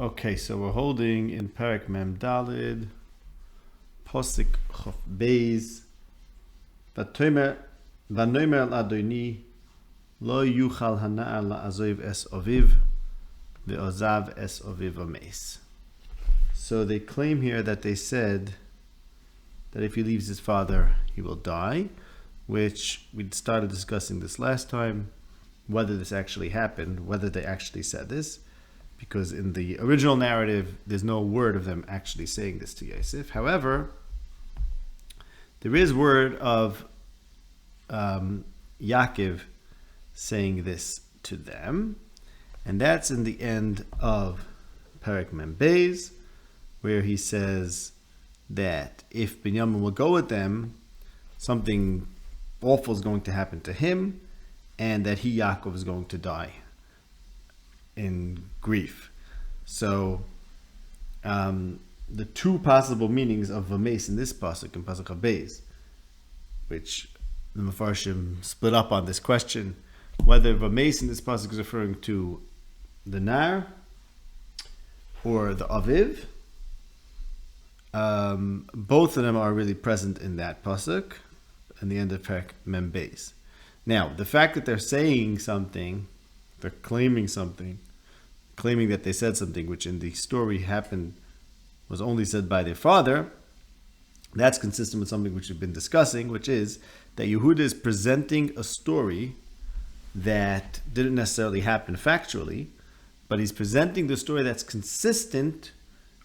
Okay, so we're holding in Perek Mem Dalid, Posik Chof Beis, Vanomer al Adoni, Lo Yuchal Hana'ar La'azoiv Es Oviv, Ve'ozav Es Oviv Omeis. So they claim here that they said that if he leaves his father, he will die, which we started discussing this last time, whether this actually happened, whether they actually said this, because in the original narrative, there's no word of them actually saying this to Yosef. However, there is word of Yaakov saying this to them, and that's in the end of Perek Mem Beis, where he says that if Binyamin will go with them, something awful is going to happen to him, and that he, Yaakov, is going to die in grief. So the two possible meanings of Vames in this pasuk, in Pasuk Beis, which the Mefarshim split up on this question, whether Vames in this pasuk is referring to the Nar or the Aviv. Both of them are really present in that pasuk, in the end of Perek Mem Beis. Now, the fact that they're saying something, they're claiming something, claiming that they said something which in the story happened, was only said by their father, that's consistent with something which we've been discussing, which is that Yehuda is presenting a story that didn't necessarily happen factually, but he's presenting the story that's consistent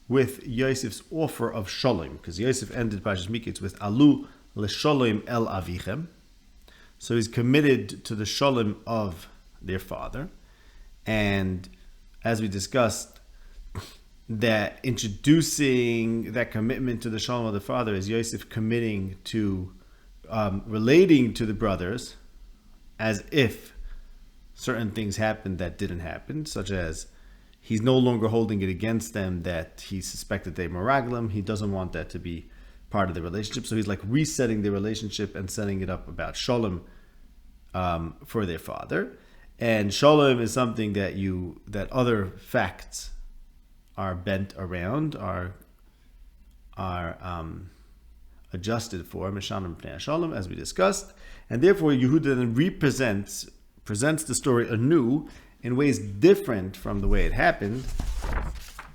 with Yosef's offer of shalom, because Yosef ended Parshas Miketz with Alu l'shalom el avichem. So he's committed to the shalom of their father. And as we discussed, that introducing that commitment to the shalom of the father is Yosef committing to relating to the brothers as if certain things happened that didn't happen, such as he's no longer holding it against them that he suspected they meraglim. He doesn't want that to be part of the relationship. So he's like resetting the relationship and setting it up about shalom for their father. And shalom is something that other facts are bent around, are adjusted for, Mishanim Pnei Shalom, as we discussed. And therefore Yehuda then presents the story anew in ways different from the way it happened,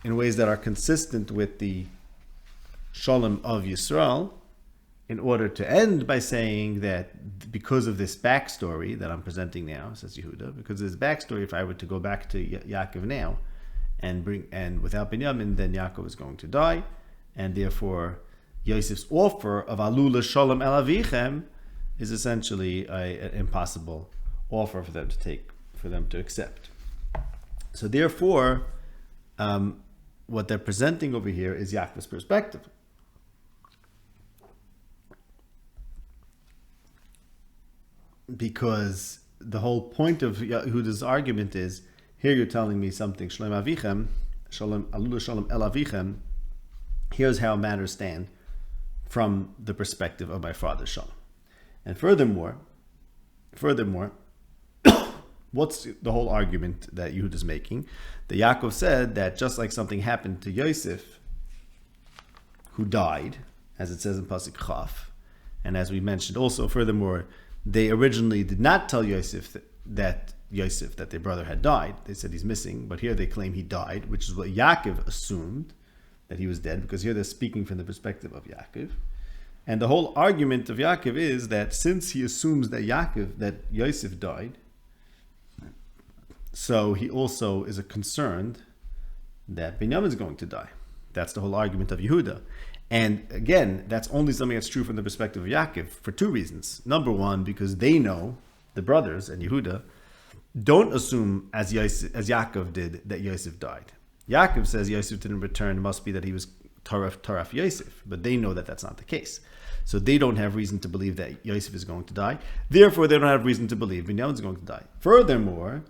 in ways that are consistent with the Shalom of Yisrael, in order to end by saying that because of this backstory that I'm presenting now, says Yehuda, because of this backstory, if I were to go back to Yaakov now and without Binyamin, then Yaakov is going to die, and therefore Yosef's offer of Alu l'shalom el avichem is essentially an impossible offer for them to take, for them to accept. So therefore, what they're presenting over here is Yaakov's perspective. Because the whole point of Yehuda's argument is, here you're telling me something, Shalom Avichem, Shalom Alu Shalom El Avichem, here's how matters stand from the perspective of my father's Shalom. And furthermore, what's the whole argument that Yehuda's making? That Yaakov said that just like something happened to Yosef, who died, as it says in Pasuk Chaf, and as we mentioned also, furthermore, they originally did not tell Yosef that their brother had died. They said he's missing, but here they claim he died, which is what Yaakov assumed, that he was dead, because here they're speaking from the perspective of Yaakov. And the whole argument of Yaakov is that since he assumes that Yosef died, so he also is concerned that Binyamin is going to die. That's the whole argument of Yehuda. And again, that's only something that's true from the perspective of Yaakov for two reasons. Number one, because they know, the brothers and Yehuda, don't assume as Yaakov did that Yosef died. Yaakov says Yosef didn't return, it must be that he was Taraf Yosef, but they know that that's not the case. So they don't have reason to believe that Yosef is going to die. Therefore, they don't have reason to believe Binyamin is going to die. Furthermore,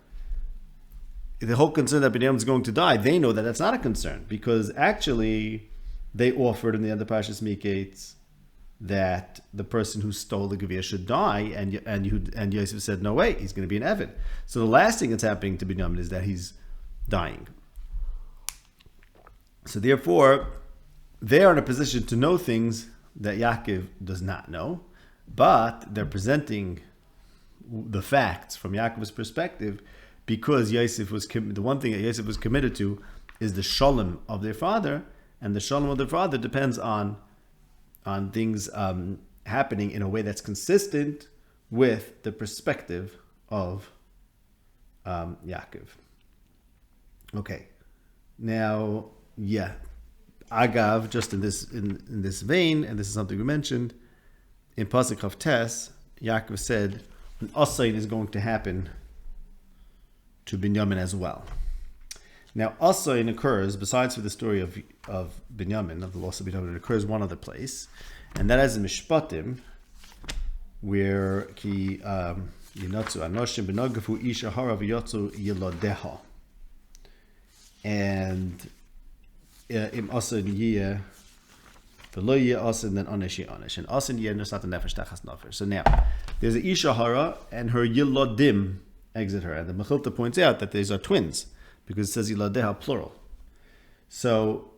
the whole concern that Binyamin is going to die, they know that that's not a concern, because actually they offered in the end of Parshas Miketz that the person who stole the Gevir should die, and Yosef said, no way, he's going to be an Eved. So the last thing that's happening to Binyamin is that he's dying. So therefore, they are in a position to know things that Yaakov does not know, but they're presenting the facts from Yaakov's perspective, because Yosef was the one thing that Yosef was committed to is the shalom of their father, and the shalom of their father depends on things happening in a way that's consistent with the perspective of Yaakov. Okay, now Agav, just in this vein, and this is something we mentioned in pasuk of Tes, Yaakov said an asayin is going to happen to Binyamin as well. Now, asayin occurs, besides for the story of Binyamin, of the loss of Binyamin, it occurs one other place, and that is in Mishpatim, where ki yinatzu anoshim b'nogafu isha hara v'yotzu yiladeha, and im asayin yiyeh v'lo yiyeh asayin then onesh onesh, and asayin yiyeh nosat nefesh tachas nefesh. So now, there's an isha hara, and her yiladim exit her, and the Mechilta points out that these are twins, because it says yiladeha plural. So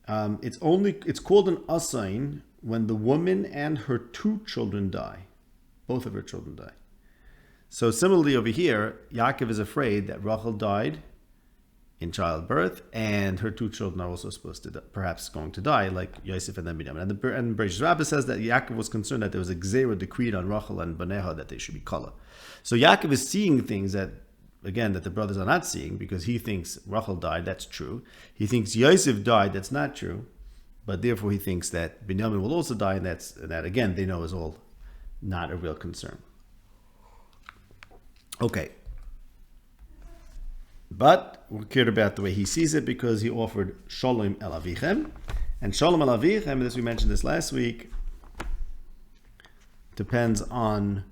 it's called an asayin when the woman and her two children die. Both of her children die. So similarly over here, Yaakov is afraid that Rachel died in childbirth, and her two children are also supposed to perhaps going to die, like Yosef and then Binyamin. And Bereshit Rabbah says that Yaakov was concerned that there was a gzeira decreed on Rachel and Baneha that they should be kala. So Yaakov is seeing things that the brothers are not seeing, because he thinks Rachel died, that's true. He thinks Yosef died, that's not true. But therefore he thinks that Binyamin will also die, and that again they know is all not a real concern. Okay. But we're clear about the way he sees it, because he offered Shalom El Avichem. And Shalom El Avichem, as we mentioned this last week, depends on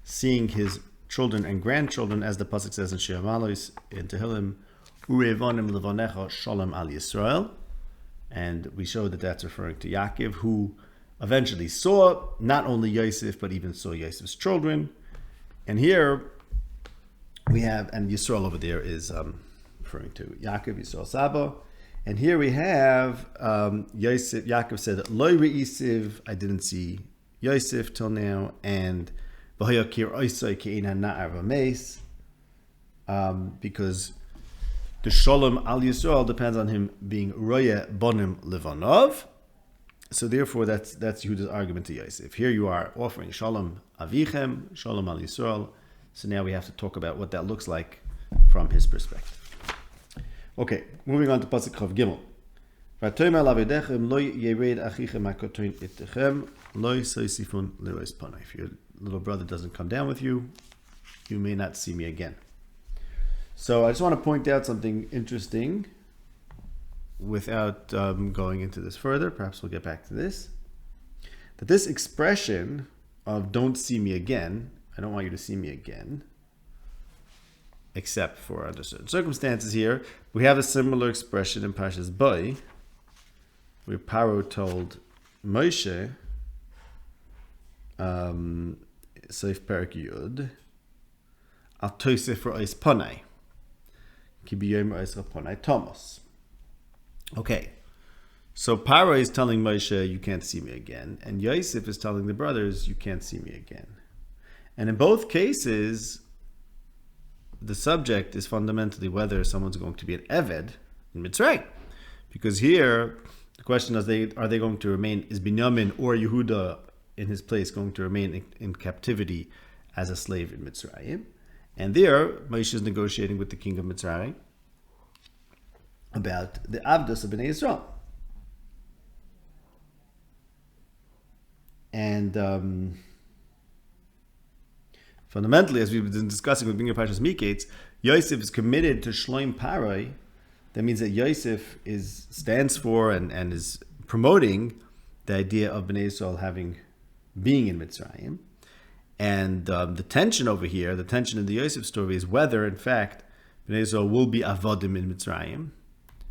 seeing his children and grandchildren, as the pasuk says in Shir Malos in Tehillim, Urevonim Levonecha Shalom Al Yisrael. And we showed that that's referring to Yaakov, who eventually saw not only Yosef, but even saw Yosef's children. And here we have, and Yisrael over there is referring to Yaakov, Yisrael Saba. And here we have Yosef. Yaakov said, Loi Re'isiv, I didn't see Yosef till now, and V'hayakir Oisai Ke'ina Na'ar V'meis, because the Shalom Al Yisrael depends on him being Roya Bonim Levanov. So therefore, that's Yehuda's argument to Yosef. Here you are offering Shalom Avichem, Shalom Al Yisrael. So now we have to talk about what that looks like from his perspective. Okay, moving on to pasuk Chav Gimel. V'atomer lavedechem lo yered achichem hakotoin itechem lo soisifun lerois panai. If your little brother doesn't come down with you, you may not see me again. So I just want to point out something interesting without going into this further. Perhaps we'll get back to this. That this expression of "don't see me again," I don't want you to see me again, except for under certain circumstances here. We have a similar expression in Parshas Bo, where Paro told Moshe, Seif Perak Yud, Al Tosef Ra'is Panai, Ki B'yom Ra'is Panai Thomas. Okay, so Paro is telling Moshe, you can't see me again, and Yosef is telling the brothers, you can't see me again. And in both cases, the subject is fundamentally whether someone's going to be an Eved in Mitzrayim. Because here, the question is, are they going to remain, is Binyamin or Yehuda in his place going to remain in captivity as a slave in Mitzrayim? And there, Moshe is negotiating with the king of Mitzrayim about the Avdos of Bnei Yisrael. And fundamentally, as we've been discussing with Binyan Parshas Miketz, Yosef is committed to Shloim Paroi. That means that Yosef stands for and is promoting the idea of Bnei Yisrael being in Mitzrayim. And the tension over here, the tension in the Yosef story, is whether, in fact, Bnei Yisrael will be avodim in Mitzrayim.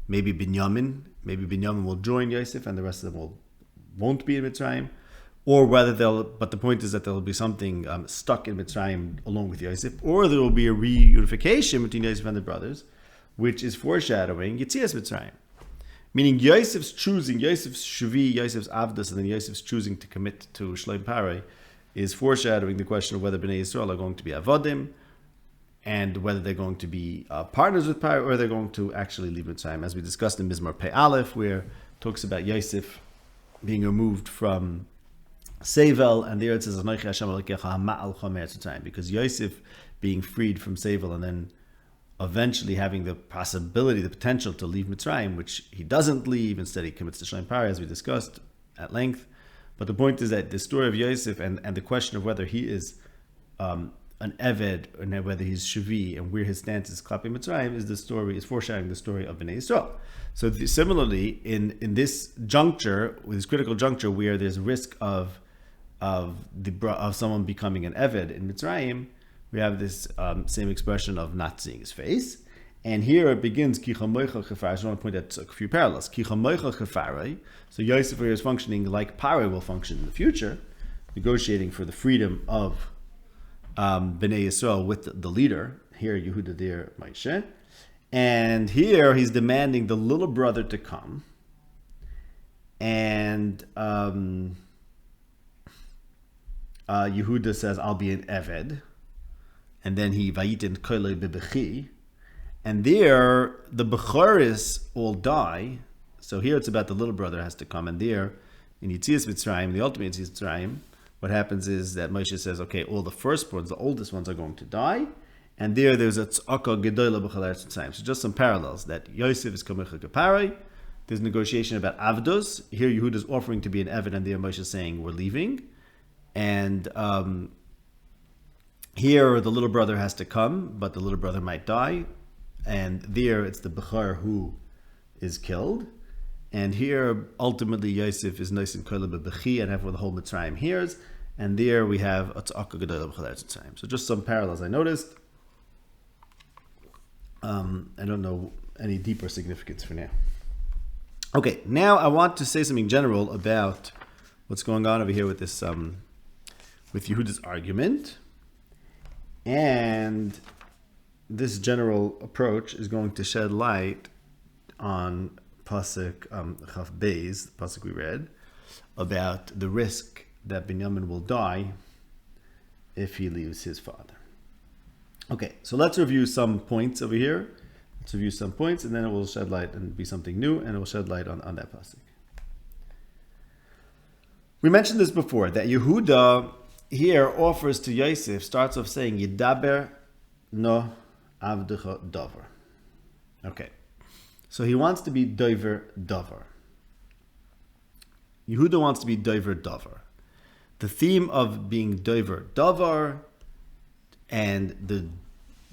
Maybe Binyamin will join Yosef, and the rest of them won't be in Mitzrayim. Or whether but the point is that there will be something stuck in Mitzrayim along with Yosef, or there will be a reunification between Yosef and the brothers, which is foreshadowing Yetzias Mitzrayim. Meaning Yosef's choosing, Yosef's Shvi, Yosef's Avdus, and then Yosef's choosing to commit to Shloim Parei is foreshadowing the question of whether Bnei Yisrael are going to be Avodim, and whether they're going to be partners with Parei, or they're going to actually leave Mitzrayim, as we discussed in Mizmor Pei Aleph, where it talks about Yosef being removed from Sevel, and there it says, Anochi Hashem Elokecha Hama'alcha Me'eretz Mitzrayim, because Yosef being freed from Sevel and then eventually having the possibility, the potential to leave Mitzrayim, which he doesn't leave, instead he commits to Shloim Parei, as we discussed at length. But the point is that the story of Yosef and the question of whether he is an Eved, or whether he's Shvi, and where his stance is Klapi Mitzrayim, is foreshadowing the story of Bnei Yisrael. So similarly, in this juncture, with this critical juncture where there's risk of someone becoming an Eved in Mitzrayim, we have this same expression of not seeing his face. And here it begins, Ki Chamoicha Chafar. I just want to point out a few parallels. Ki Chamoicha Chafar. So Yosef here is functioning like Parei will function in the future, negotiating for the freedom of Bnei Yisrael with the leader. Here, Yehuda, there, Moshe. And here he's demanding the little brother to come. And Yehuda says, I'll be an Eved. And then he vayitin koilei bebechi, and there the bechoris all die. So here it's about the little brother has to come, and there in Yitzias Mitzrayim, the ultimate Yitzias Mitzrayim, what happens is that Moshe says, okay, all the firstborns, the oldest ones, are going to die, and there's a tzaka gedola b'chol eretz Mitzrayim. So just some parallels that Yosef is kamecha kaparei. There's negotiation about avdos. Here Yehuda is offering to be an Eved, and there Moshe is saying we're leaving, and here, the little brother has to come, but the little brother might die. And there, it's the Bechar who is killed. And here, ultimately, Yosef is nice and koileh bebechi, and everyone, the whole Mitzrayim hears. And there we have a tzaka gedolah b'chol eretz Mitzrayim. So just some parallels I noticed. I don't know any deeper significance for now. Okay, now I want to say something general about what's going on over here with this, with Yehuda's argument. And this general approach is going to shed light on pasuk Chaf Beis, the pasuk we read, about the risk that Binyamin will die if he leaves his father. Okay, so let's review some points over here. Let's review some points, and then it will shed light and be something new, and it will shed light on that pasuk. We mentioned this before, that Yehuda here offers to Yosef, starts off saying, Yidaber no avdecha davar. Okay. So he wants to be dover davar. Yehuda wants to be dover davar. The theme of being dover davar and the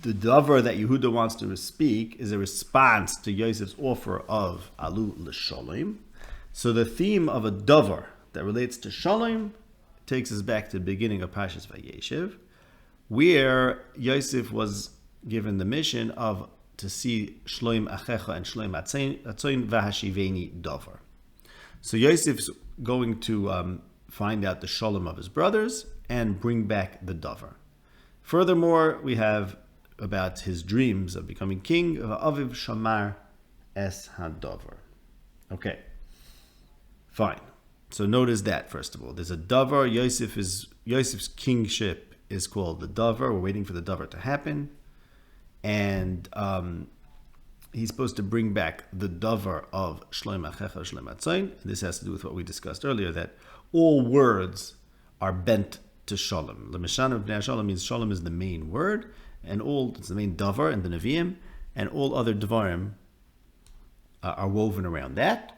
davar that Yehuda wants to speak is a response to Yosef's offer of alu l'shalom. So the theme of a davar that relates to shalom takes us back to the beginning of Parshas Vayeshev, where Yosef was given the mission of to see Shloim Achecha and Shloim Atzoin Vahashiveni Dover. So Yosef's going to find out the Shalom of his brothers and bring back the Dover. Furthermore, we have about his dreams of becoming king, Aviv Shamar Es HaDover. Okay, fine. So notice that, first of all. There's a Dover. Yosef's kingship is called the Dover. We're waiting for the Dover to happen. And he's supposed to bring back the Dover of Shloim Achecha, Shloim Atzoin. This has to do with what we discussed earlier, that all words are bent to Shalom. L'mishana b'nei Shalom means Shalom is the main word, and it's the main Dover and the Nevi'im, and all other Devarim are woven around that.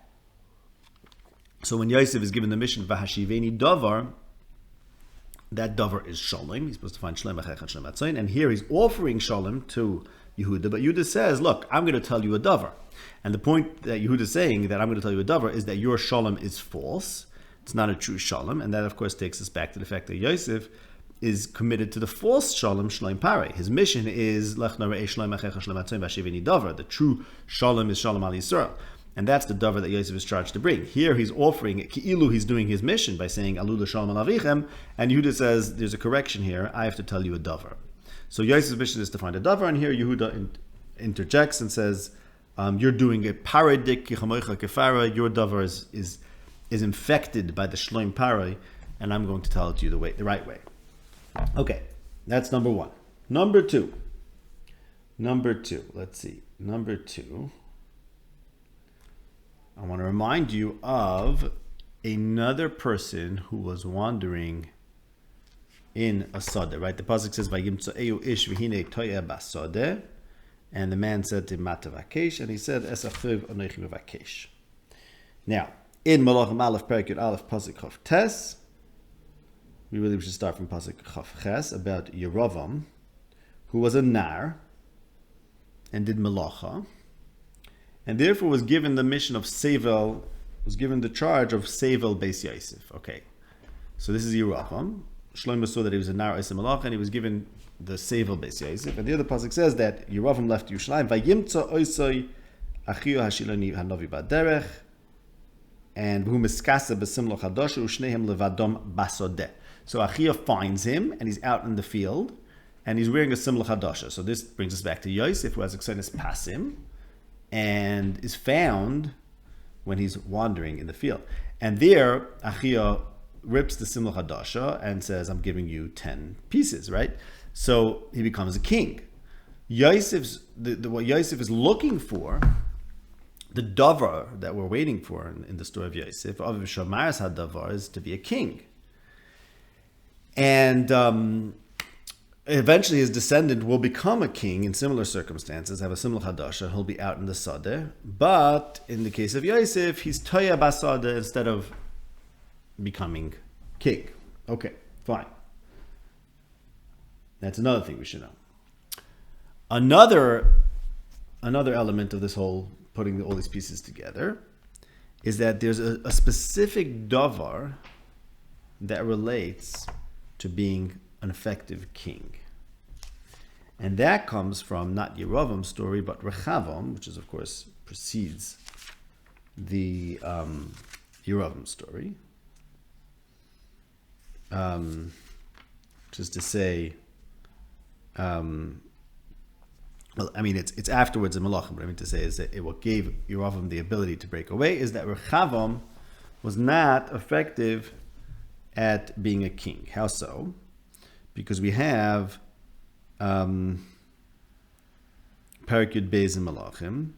So when Yosef is given the mission, Vahashiveni Dover, that Dover is Shalom. He's supposed to find Shalom Achecha, Shalom Atzoin. And here he's offering Shalom to Yehuda. But Yehuda says, look, I'm going to tell you a Dover. And the point that Yehuda is saying that I'm going to tell you a Dover is that your Shalom is false. It's not a true Shalom. And that, of course, takes us back to the fact that Yosef is committed to the false Shalom, Shloim Parei. His mission is Lech Narei Shalom Achecha, Shalom Atzoin, Vahashiveni Dover. The true Shalom is Shalom Al Yisrael. And that's the davar that Yosef is charged to bring. Here he's offering, Ki'ilu, he's doing his mission by saying, Alu l'shalom al avichem, and Yehuda says, there's a correction here, I have to tell you a davar. So Yosef's mission is to find a davar, and here Yehuda interjects and says, You're doing a paradik kichamoicha kefara. Your davar is infected by the shloim paray, and I'm going to tell it to you the right way. Okay, that's number one. Number two. Let's see. Number two. I want to remind you of another person who was wandering in a sadeh, right? The pasuk says, "Vayimtza'eu ish v'hinei toya basadeh," and the man said to him, "Matavakesh," and he said, "Esachiv anochi mevakesh." Now, in Malachim Aleph Perek Yud Aleph pasuk Chaf Tes, we should start from pasuk Chaf Ches about Yeravam, who was a nar and did malacha, and therefore was given the mission of Sevel, was given the charge of Sevel Beis Yosef. Okay, so this is Yeravam. Shlomo saw that he was a nar Eisa Malacha, and he was given the Sevel Beis Yosef. And the other pasuk says that Yeravam left Yerushalayim. Vayimtza oisoi achio hashiloni hanovi baderech, and v'hu miskasa b'simlo chadosha u'shnehem levadom basodeh. So Achia finds him, and he's out in the field, and he's wearing a simla chadosha. So this brings us back to Yosef, who has a ksenis pasim, and is found when he's wandering in the field. And there, Achia rips the simla chadasha and says, "I'm giving you 10 pieces," right? So he becomes a king. Yosef's what Yosef is looking for, the davar that we're waiting for in the story of Yosef, Aviv Shomaris had davar, is to be a king. And eventually his descendant will become a king in similar circumstances, have a similar hadasha, he'll be out in the sadeh. But in the case of Yosef, he's toya basadeh instead of becoming king. Okay, fine. That's another thing we should know. Another element of this whole putting all these pieces together is that there's a specific davar that relates to being an effective king. And that comes from not Yeravam's story, but Rechavam, which is, of course, precedes the Yeravam story. Which is to say, well, I mean, it's afterwards in Malachim, but I mean to say is that what gave Yeravam the ability to break away is that Rechavam was not effective at being a king. How so? Because we have Perek Yud Beis in Malachim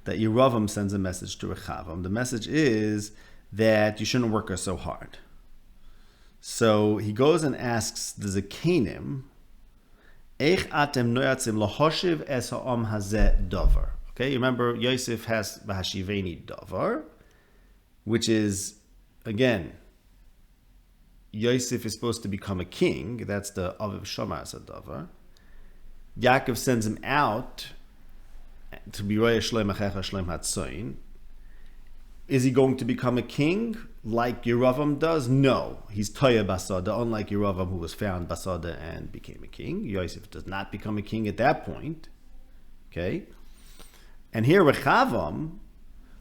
that Yeravam sends a message to Rechavam. The message is that you shouldn't work so hard. So he goes and asks the Zekanim, Eich atem noyatzim lahoshiv es ha'om hazeh davar. Okay, you remember Yosef has Bahashiveni davar, which is, again, Yosef is supposed to become a king. That's the Aviv Shomar Sadavar. Yaakov sends him out to be Roya Shloim Achecha Shloim Hatzoin. Is he going to become a king like Yeravam does? No. He's Toya Basada, unlike Yeravam, who was found Basada and became a king. Yosef does not become a king at that point. Okay? And here Rechavam,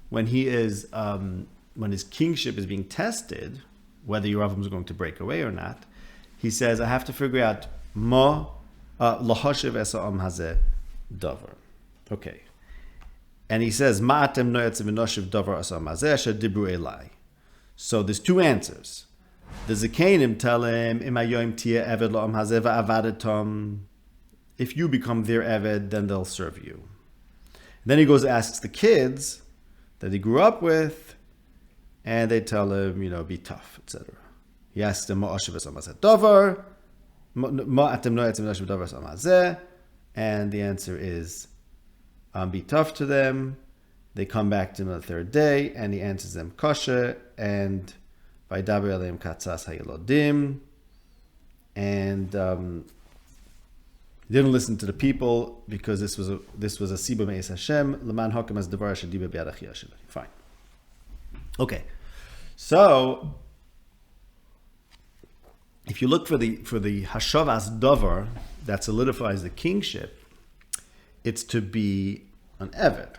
when he is when his kingship is being tested, whether Yeravam is going to break away or not, he says, I have to figure out lahashiv esa am hazeh davar. Okay. And he says, Ma'atem noyatzim v'noshiv davar asa am hazeh asher dibru elai. So there's two answers. The Zekanim tell him, Im hayoim tiyeh eved lo am hazeh va'avadetom. If you become their eved, then they'll serve you. Then he goes and asks the kids that he grew up with, and they tell him, be tough, etc. He asks them, and the answer is, be tough to them. They come back to him on the third day, and he answers them, kosher, and vaydaber aleim katzas hayelodim, and he didn't listen to the people because this was a siba me'es Hashem, leman hakem as devar asher diba b'yad achi Hashem. Fine. Okay, so if you look for the hashavas davar that solidifies the kingship, it's to be an eved,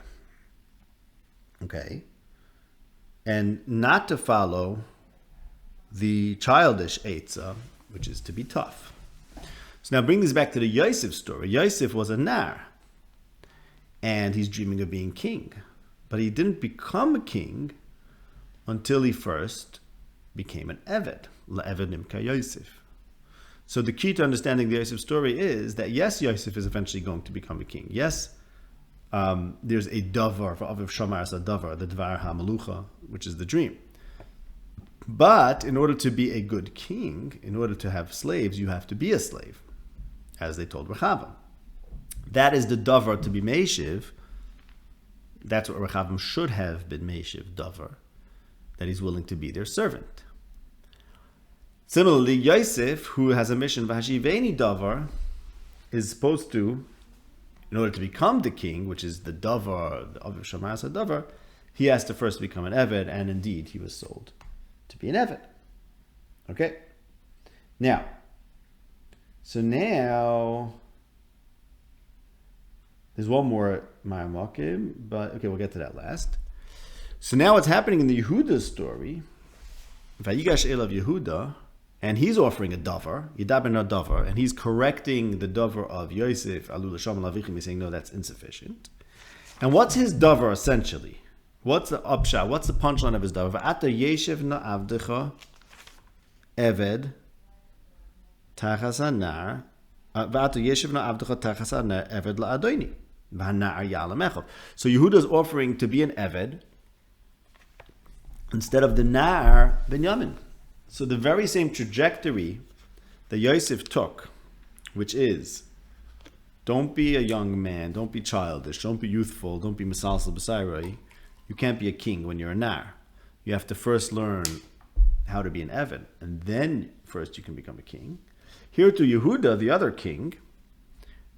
okay, and not to follow the childish eitzah, which is to be tough. So now bring this back to the Yosef story. Yosef was a nar, and he's dreaming of being king. But he didn't become a king until he first became an Eved. La'eved nimka Yosef. So the key to understanding the Yosef story is that yes, Yosef is eventually going to become a king. Yes, there's a davar, for Aviv Shamar as a davar, the Dvar HaMelucha, which is the dream. But in order to be a good king, in order to have slaves, you have to be a slave, as they told Rechavam. That is the davar to be Meshiv. That's what Rechavam should have been Meshiv, davar, that he's willing to be their servant. Similarly, Yosef, who has a mission, Vahashiveni davar, is supposed to, in order to become the king, which is the davar, the Aviv Shamar as a davar, he has to first become an Eved, and indeed he was sold to be an Eved. Okay? Now, there's one more Ma'amakim, but okay, we'll get to that last. So now what's happening in the Yehuda story, Vayigash Elav Yehuda, and he's offering a davar, Yidaber davar, and he's correcting the davar of Yosef, Alu l'sham lavichim, he's saying, no, that's insufficient. And what's his davar essentially? What's the upshot? What's the punchline of his davar? V'ata yeshev na'avdecha eved tachas hanar, v'ata yeshev na'avdecha tachas hanar eved la'adoini, v'hanar ya'alamecha. So Yehuda's offering to be an Eved instead of the Nar Binyamin. So the very same trajectory that Yosef took, which is, don't be a young man, don't be childish, don't be youthful, don't be misalsal b'sairai. You can't be a king when you're a nar. You have to first learn how to be an Eved, and then first you can become a king. Here to Yehuda, the other king,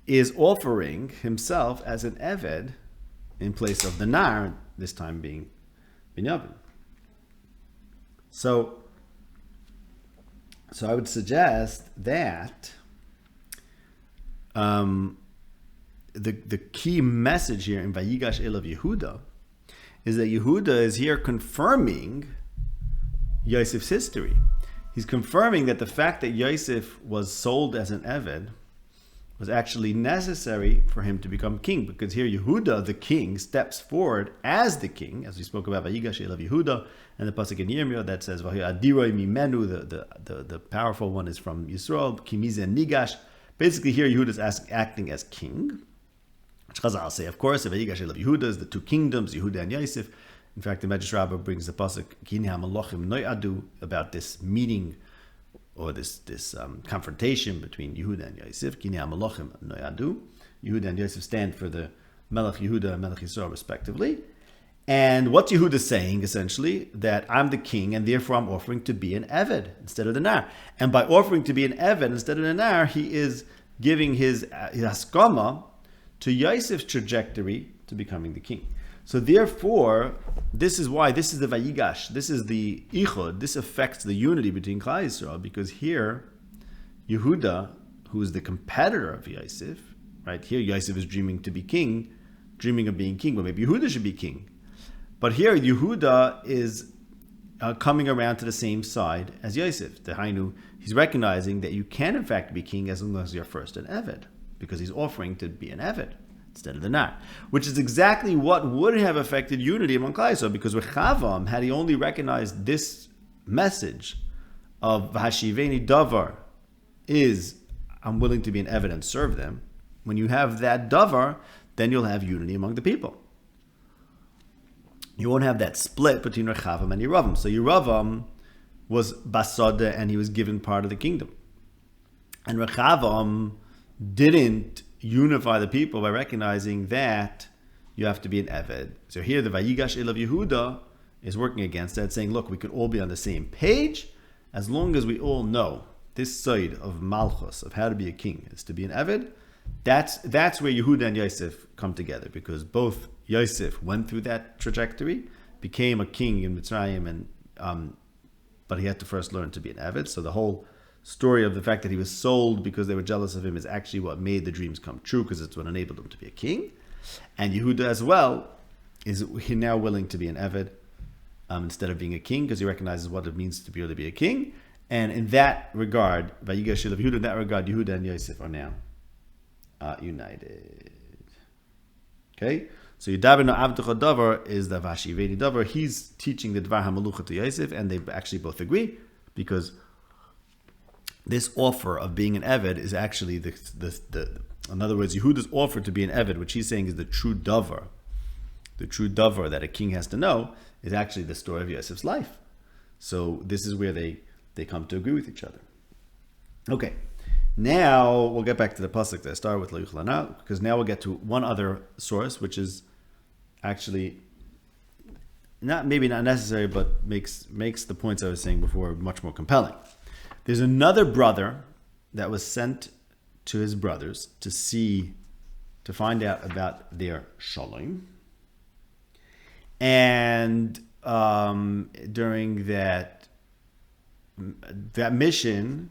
is offering himself as an Eved in place of the nar, this time being Binyamin. So I would suggest that the key message here in Vayigash Elav Yehuda is that Yehuda is here confirming Yosef's history. He's confirming that the fact that Yosef was sold as an Eved was actually necessary for him to become king, because here Yehuda, the king, steps forward as the king, as we spoke about Vayigash Elav Yehuda, and the pasuk in Yirmiyah that says Adiroi Mimenu, the powerful one is from Yisrael, Kimize and Nigash. Basically here Yehuda is acting as king, which Chazal say, of course, Vayigash Elav Yehuda is the two kingdoms, Yehuda and Yosef. In fact, the Medrash Rabbah brings the pasuk Kini HaMalochim Noyadu about this meeting or this confrontation between Yehuda and Yosef. Kini HaMalochim Noyadu. Yehuda and Yosef stand for the Melech Yehuda and Melech Yisrael respectively. And what's Yehuda saying, essentially? That I'm the king, and therefore I'm offering to be an Eved instead of the Nar. And by offering to be an Eved instead of the Nar, he is giving his haskama to Yosef's trajectory to becoming the king. So therefore, this is why, this is the Vayigash, this is the Ichud, this affects the unity between Klal Yisrael, because here, Yehuda, who is the competitor of Yosef, right? Here Yosef is dreaming to be king, dreaming of being king, but maybe Yehuda should be king. But here, Yehuda is coming around to the same side as Yosef. He's recognizing that you can, in fact, be king as long as you're first an Eved, because he's offering to be an Eved instead of the Nar, which is exactly what would have affected unity among Klal Yisrael, because Rechavam, had he only recognized this message of V'hashiveni davar is, I'm willing to be an Eved and serve them, when you have that davar, then you'll have unity among the people. You won't have that split between Rechavam and Yeravam. So Yeravam was Basada and he was given part of the kingdom. And Rechavam didn't unify the people by recognizing that you have to be an Eved. So here the Vayigash Elav Yehuda is working against that, saying, look, we can all be on the same page as long as we all know this side of Malchus, of how to be a king, is to be an Eved. That's where Yehuda and Yosef come together, because both Yosef went through that trajectory, became a king in Mitzrayim, and but he had to first learn to be an Eved. So the whole story of the fact that he was sold because they were jealous of him is actually what made the dreams come true, because it's what enabled him to be a king. And Yehuda as well is now willing to be an Eved instead of being a king, because he recognizes what it means to be able to be a king. And in that regard, Vayigash Elav Yehuda, in that regard, Yehuda and Yosef are now united. Okay? So Yudaber no Avducha Davar is the Vashivedi Davar. He's teaching the Dvar HaMalucha to Yosef, and they actually both agree, because this offer of being an Eved is actually the in other words, Yehuda's offer to be an Eved, which he's saying is the true Davar. The true Davar that a king has to know is actually the story of Yosef's life. So this is where they come to agree with each other. Okay, now we'll get back to the pasuk that I started with, because now we'll get to one other source, which is actually not necessary, but makes the points I was saying before much more compelling. There's another brother that was sent to his brothers to find out about their shalom. And during that mission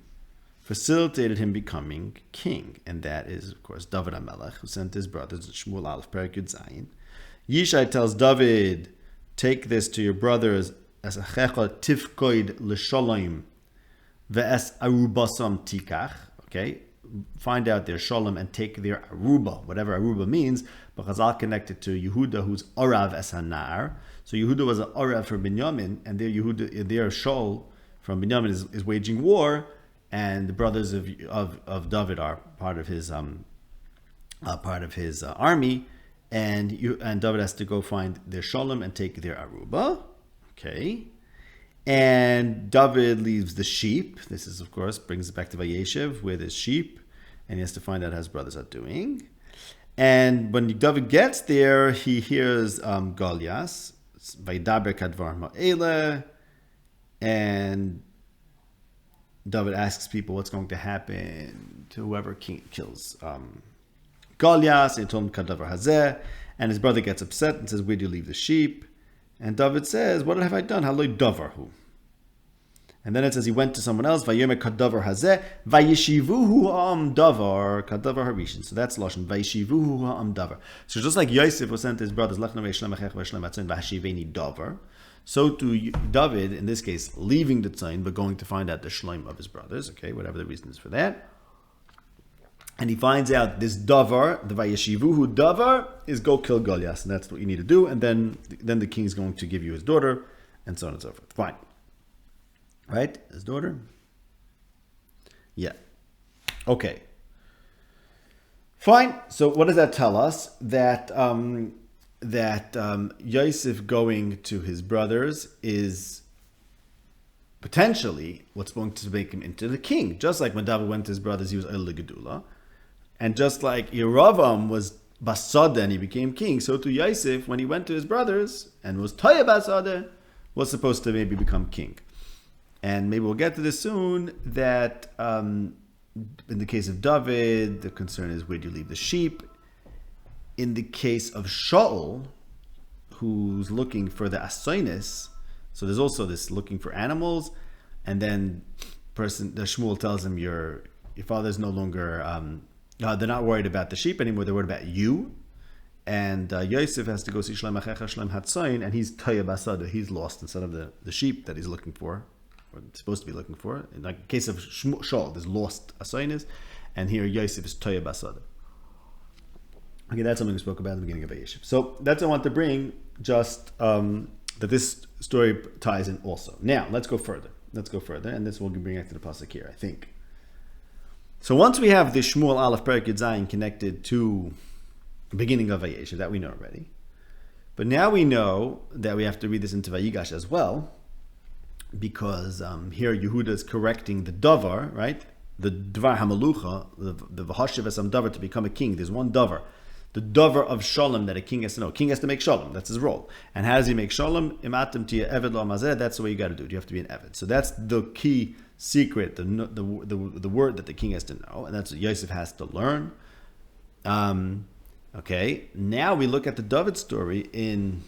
facilitated him becoming king. And that is, of course, David HaMelech, who sent his brothers, Shmuel Aleph, Perek Yud Zayin. Yishai tells David, take this to your brothers, as achecha tifkoid l'shalom ve'es arubasam tikach. Okay, find out their shalom and take their aruba, whatever aruba means, but Chazal connected to Yehuda, who's Orav es hanar. So Yehuda was an Orav for Binyamin, and their Shaul from Binyamin is waging war, and the brothers of David are part of his army, and David has to go find their shalom and take their aruba. Okay, and David leaves the sheep. This is, of course, brings it back to Vayeshev, where there's sheep, and he has to find out how his brothers are doing. And when David gets there, he hears Goliath, Vaydaber kadvar ma'ele, and David asks people what's going to happen to whoever kills Goliath, and he told him Kadavar Hazeh, and his brother gets upset and says, where do you leave the sheep? And David says, what have I done? Haloi davarhu. And then it says he went to someone else, Vayomer Kadavar Hazeh, Vayeshivuhu ha'am davar, Kadavar Harishin. So that's Lashon, Vayeshivuhu ha'am davar. So just like Yosef was sent to his brothers, Lechna ve'shlem achech ve'shlem atzon v'hashiveni davar, so to David, in this case, leaving the tzayin, but going to find out the shleim of his brothers, okay, whatever the reason is for that. And he finds out this davar, the Vayeshivuhu davar, is go kill Goliath, and that's what you need to do, and then the king is going to give you his daughter, and so on and so forth. Fine. Right? His daughter? Yeah. Okay. Fine. So what does that tell us? That Yosef going to his brothers is potentially what's going to make him into the king. Just like when David went to his brothers, he was El Gedula. And just like Yeravam was Basada and he became king, so to Yosef, when he went to his brothers and was Toya Basada, was supposed to maybe become king. And maybe we'll get to this soon, that in the case of David, the concern is where do you leave the sheep? In the case of Shaul, who's looking for the asoinis, so there's also this looking for animals, and then the Shmuel tells him your father's no longer, they're not worried about the sheep anymore, they're worried about you. And Yosef has to go see Shlem Achecha Shlem Hatzayin, and he's Toya Basada, he's lost instead of the sheep that he's looking for, or supposed to be looking for. In the case of Shaul, there's lost asoinis, and here Yosef is Toya Basada. Okay, that's something we spoke about at the beginning of Vayeshev. So that's what I want to bring, just that this story ties in also. Now, let's go further, and this will bring back to the pasuk here, I think. So once we have the Shmuel Aleph Perek Yud Zayin connected to the beginning of Vayeshev, that we know already. But now we know that we have to read this into Vayigash as well, because here Yehuda is correcting the davar, right? The Dvar HaMalucha, the V'hashiv Esam davar to become a king. There's one davar. The davar of shalom that a king has to know. A king has to make shalom. That's his role. And how does he make shalom? Imatim tiya eved lo amazeh. That's the way you got to do it. You have to be an eved. So that's the key secret, the word that the king has to know, and that's what Yosef has to learn. Okay. Now we look at the David story in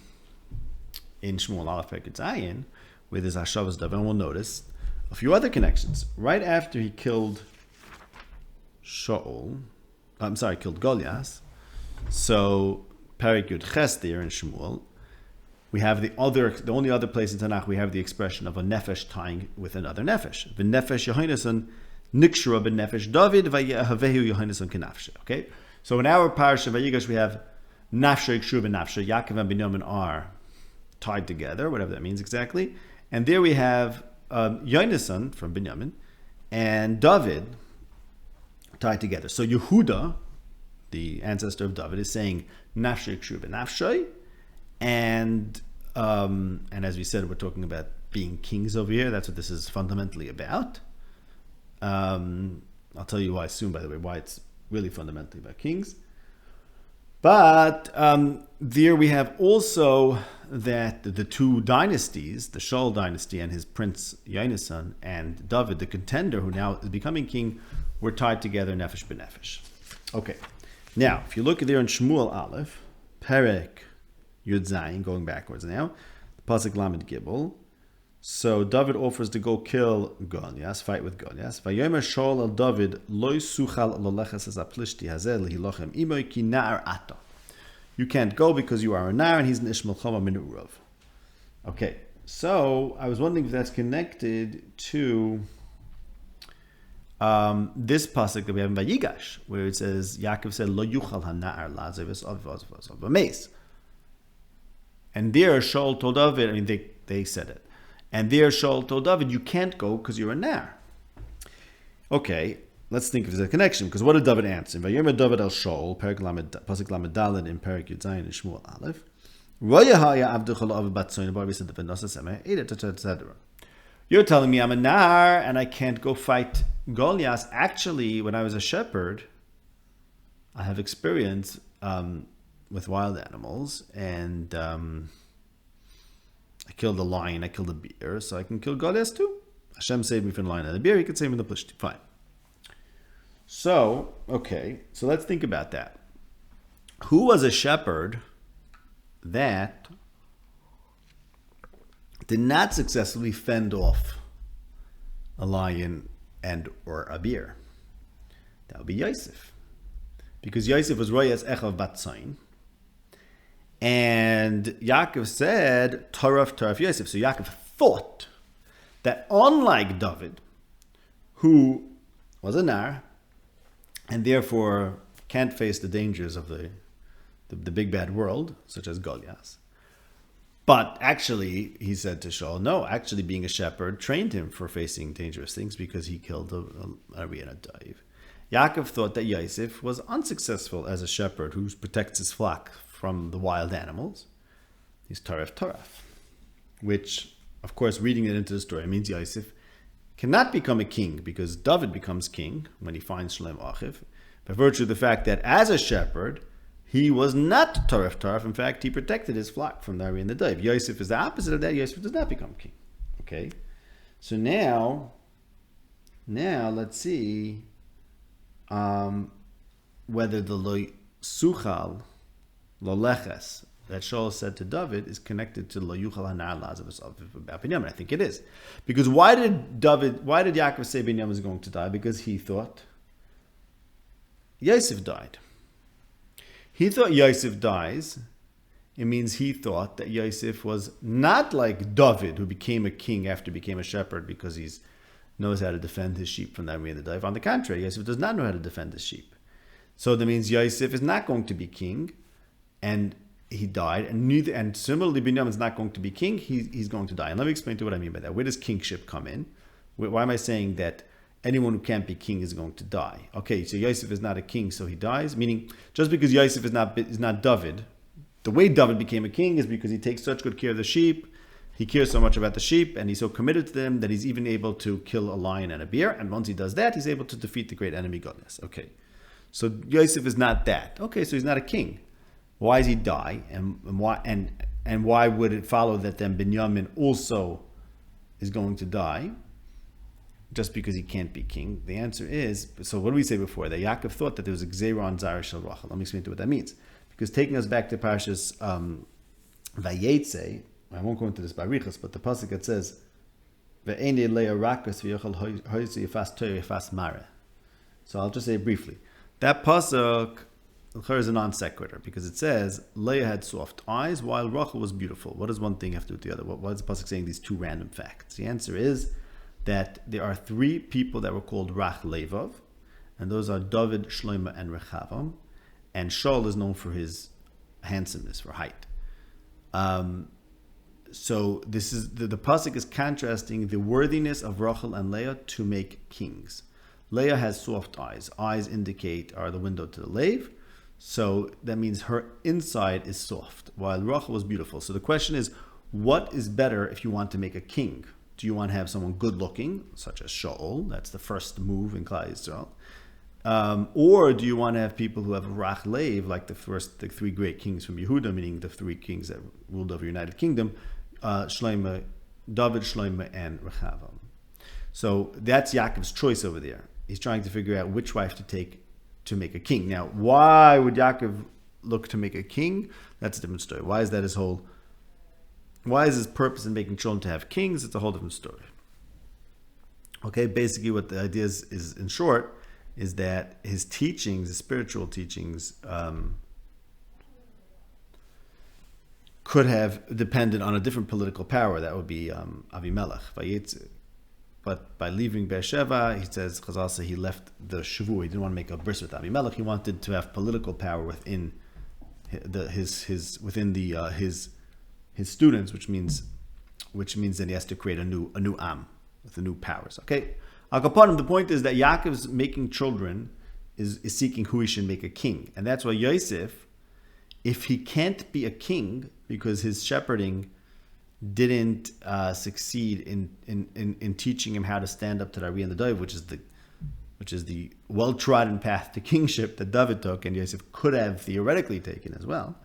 Shmuel Aleph Perek Yud Zayin, where there's Hashavas David, and we'll notice a few other connections. Right after he killed killed Goliath. So, Perek Yud Ches there in Shmuel, we have the only other place in Tanakh we have the expression of a nefesh tying with another nefesh. V'nefesh Yehonason nikshra b'nefesh David v'yehavehu Yehonason kenafshe. Okay, so in our parasha Vayigash we have Nafshay Kshuv and Nafshay, Yaakov and Binyamin are tied together, whatever that means exactly. And there we have Yonasan from Binyamin and David tied together. So Yehuda, the ancestor of David, is saying Nafshay Kshuv and Nafshay, and as we said, we're talking about being kings over here. That's what this is fundamentally about. I'll tell you why soon, by the way, why it's really fundamentally about kings. But there we have also that the two dynasties, the Shaul dynasty and his prince Yonasan, and David, the contender who now is becoming king, were tied together nefesh b'nefesh. Okay, now if you look there in Shmuel Aleph, Perek Yud Zayin, going backwards now, Pasuk Lamed Gimel. So David offers to go kill Goliath, fight with Goliath. Vayomer Shaul al David loy suchal lolechas as aplishti hazel hilochem imoy ki nar ata. You can't go because you are a nar and he's an Ishmael Chama min Urav. Okay, so I was wondering if that's connected to this pasuk that we have in Vayigash, where it says Yaakov said lo yuchal hanar lazavis of a mace. And there Shaul told David, I mean they said it. And there Shaul told David, you can't go because you're a nar. Okay, let's think if there's a connection, because what did David answer? Vayomer David al Shaul, Pasuk Lamed Daled in Perek Yud Zayin in Shmuel Aleph. You're telling me I'm a nar and I can't go fight Goliath. Actually, when I was a shepherd, I have experience with wild animals, and I killed a lion, I killed a bear, so I can kill Goliath too. Hashem saved me from the lion and the bear, he could save me from the plishti. Fine. So, okay, so let's think about that. Who was a shepherd that did not successfully fend off a lion and or a bear? That would be Yosef. Because Yosef was Royas Echav Bat Zayin. And Yaakov said, Taraf Yosef. So Yaakov thought that unlike David, who was a nar, and therefore can't face the dangers of the big bad world, such as Goliath, but actually, he said to Shaul, no, actually being a shepherd trained him for facing dangerous things because he killed a Ari and a Daiv. Yaakov thought that Yosef was unsuccessful as a shepherd who protects his flock from the wild animals. He's Taraf, which, of course, reading it into the story means Yosef cannot become a king because David becomes king when he finds Shalem Achiv, by virtue of the fact that as a shepherd, he was not Taraf. In fact, he protected his flock from the Ari and the Daiv. Yosef is the opposite of that. Yosef does not become king. Okay? So now let's see whether the Lo Suchal Lo Leches that Shaul said to David is connected to Lo Yuchal Hanar Lazarus of Binyamin. I think it is. Because why did Yaakov say Binyamin was going to die? Because he thought Yosef died. He thought Yosef dies. It means he thought that Yosef was not like David, who became a king after he became a shepherd because he knows how to defend his sheep from the Ari and the Daiv. On the contrary, Yosef does not know how to defend his sheep. So that means Yosef is not going to be king, and he died. And similarly, Binyamin is not going to be king. He's going to die. And let me explain to you what I mean by that. Where does kingship come in? Why am I saying that anyone who can't be king is going to die? Okay, so Yosef is not a king, so he dies. Meaning, just because Yosef is not David, the way David became a king is because he takes such good care of the sheep. He cares so much about the sheep, and he's so committed to them that he's even able to kill a lion and a bear. And once he does that, he's able to defeat the great enemy Goliath. Okay, so Yosef is not that. Okay, so he's not a king. Why does he die? And why would it follow that then Binyamin also is going to die? Just because he can't be king? The answer is, so what did we say before? That Yaakov thought that there was a Gzeira on Zara Shel Rachel. Let me explain to you what that means. Because taking us back to Parshas Vayetze, I won't go into this by Riches, but the pasuk that says, "Ve'enei le'ah rakas v'yochel hoyzi yifas toyer yifas mare." So I'll just say it briefly. That pasuk is a non sequitur because it says Leah had soft eyes while Rachel was beautiful. What does one thing have to do with the other? Why is the pasuk saying these two random facts? The answer is that there are three people that were called Rach Levav, and those are David, Shlomo, and Rechavam. And Shaul is known for his handsomeness, for height. So this is the pasuk is contrasting the worthiness of Rachel and Leah to make kings. Leah has soft eyes. Eyes are the window to the lave. So that means her inside is soft, while Rachel was beautiful. So the question is, what is better if you want to make a king? Do you want to have someone good looking, such as Shaul? That's the first move in Klal Yisrael. Or do you want to have people who have Rach Lev, like the three great kings from Yehuda, meaning the three kings that ruled over the United Kingdom, Shlomo, David, Shlomo, and Rechavam. So that's Yaakov's choice over there. He's trying to figure out which wife to take to make a king. Now, why would Yaakov look to make a king? That's a different story. Why is his purpose in making children to have kings? It's a whole different story. Okay, basically what the idea is in short, is that his teachings, his spiritual teachings, could have depended on a different political power. That would be Avimelech. But by leaving Beersheba, he says, Chazal says he left the Shavu. He didn't want to make a bris with Avimelech. He wanted to have political power within his students, which means that he has to create a new Am with the new powers. Okay. Al Kapanim, the point is that Yaakov's making children is seeking who he should make a king. And that's why Yosef, if he can't be a king because his shepherding didn't succeed in teaching him how to stand up to the Ari and the Dov, which is the well-trodden path to kingship that David took and Yosef could have theoretically taken as well.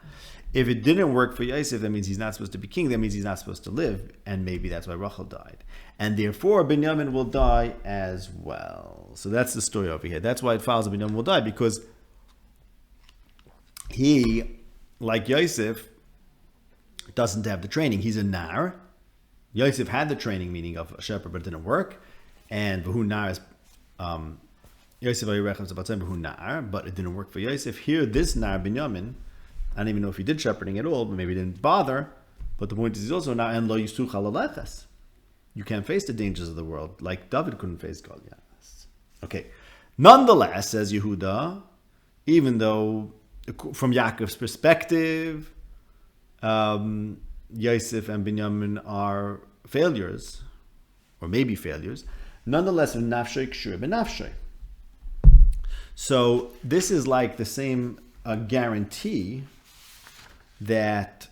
If it didn't work for Yosef, that means he's not supposed to be king. That means he's not supposed to live. And maybe that's why Rachel died. And therefore, Binyamin will die as well. So that's the story over here. That's why it follows that Binyamin will die, because he, like Yosef, doesn't have the training. He's a nar. Yosef had the training, meaning of a shepherd, but it didn't work. And Behu nar is Yosef Ayirecham Zabatzim Behu nar, but it didn't work for Yosef. Here, this nar, Binyamin, I don't even know if he did shepherding at all, but maybe he didn't bother. But the point is, he's also now en lo yisuch alaleches. You can't face the dangers of the world like David couldn't face Goliath. Okay. Nonetheless, says Yehuda, even though from Yaakov's perspective, Yosef and Binyamin are failures, or maybe failures, nonetheless, nafshay kshur benafshay. So this is like the same guarantee that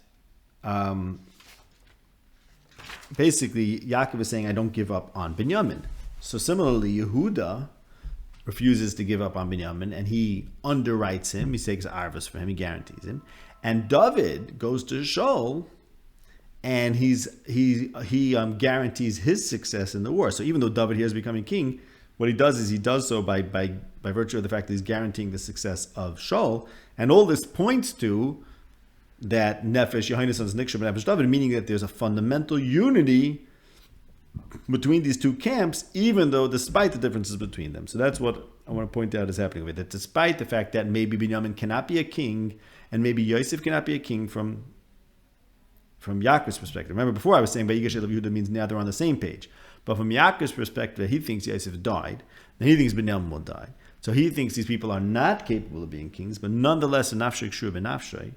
basically Yaakov is saying, I don't give up on Binyamin. So similarly, Yehuda refuses to give up on Binyamin, and he underwrites him. He takes arvus for him. He guarantees him. And David goes to Shaul, and he guarantees his success in the war. So even though David here is becoming king, what he does is he does so by virtue of the fact that he's guaranteeing the success of Shaul. And all this points to that Nefesh Yehonas sons Niksha ben Nefesh David, meaning that there's a fundamental unity between these two camps, even though despite the differences between them. So that's what I want to point out is happening with it. Despite the fact that maybe Binyamin cannot be a king, and maybe Yosef cannot be a king from Yaakov's perspective. Remember, before I was saying Vigesh Yehuda means now they're on the same page. But from Yaakov's perspective, he thinks Yosef died, and he thinks Binyamin will die. So he thinks these people are not capable of being kings, but nonetheless, nafshay kshur benafshay.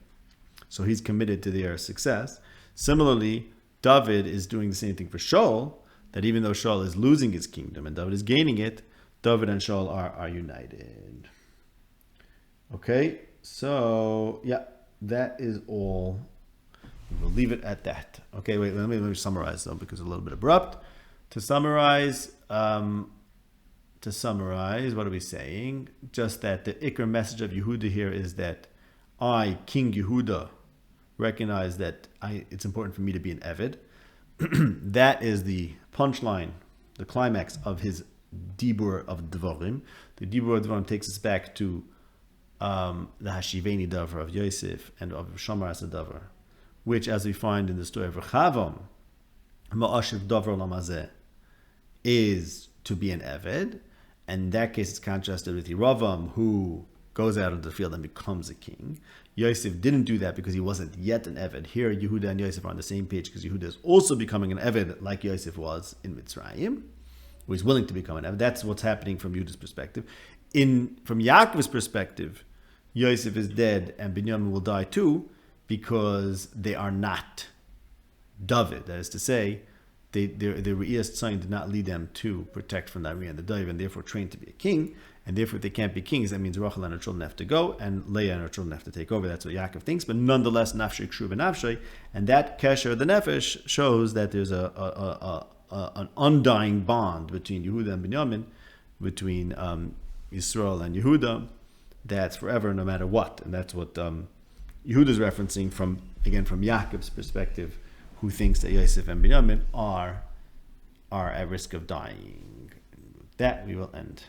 So he's committed to their success. Similarly, David is doing the same thing for Shaul, that even though Shaul is losing his kingdom and David is gaining it, David and Shaul are united. Okay, so yeah, that is all. We'll leave it at that. Okay, wait, let me summarize though, because it's a little bit abrupt. To summarize, what are we saying? Just that the Iker message of Yehuda here is that I, King Yehuda, recognize that it's important for me to be an Eved. That is the punchline, the climax of his Dibur of Devarim. The Dibur of Devarim takes us back to the Hashiveni Davar of Yosef and of Shamar as a Davar, which, as we find in the story of Rechavam, Ma'ashiv Davar Lamazeh, is to be an Eved. And in that case, it's contrasted with Yeravam, who goes out into the field and becomes a king. Yosef didn't do that because he wasn't yet an Eved. Here, Yehuda and Yosef are on the same page because Yehuda is also becoming an Eved like Yosef was in Mitzrayim, who is willing to become an Eved. That's what's happening from Yehuda's perspective. From Yaakov's perspective, Yosef is dead and Binyamin will die too, because they are not David. That is to say, their Re'iyas Tzayin did not lead them to protect from that Re'iyah and the David, and therefore trained to be a king. And therefore, if they can't be kings, that means Rachel and her children have to go, and Leah and her children have to take over. That's what Yaakov thinks. But nonetheless, Nafshei Kshu B'Nafshei, and that Kesher, the Nefesh, shows that there's an undying bond between Yehuda and Binyamin, between Yisrael and Yehuda, that's forever, no matter what. And that's what Yehuda is referencing from Yaakov's perspective, who thinks that Yosef and Binyamin are at risk of dying. With that, we will end.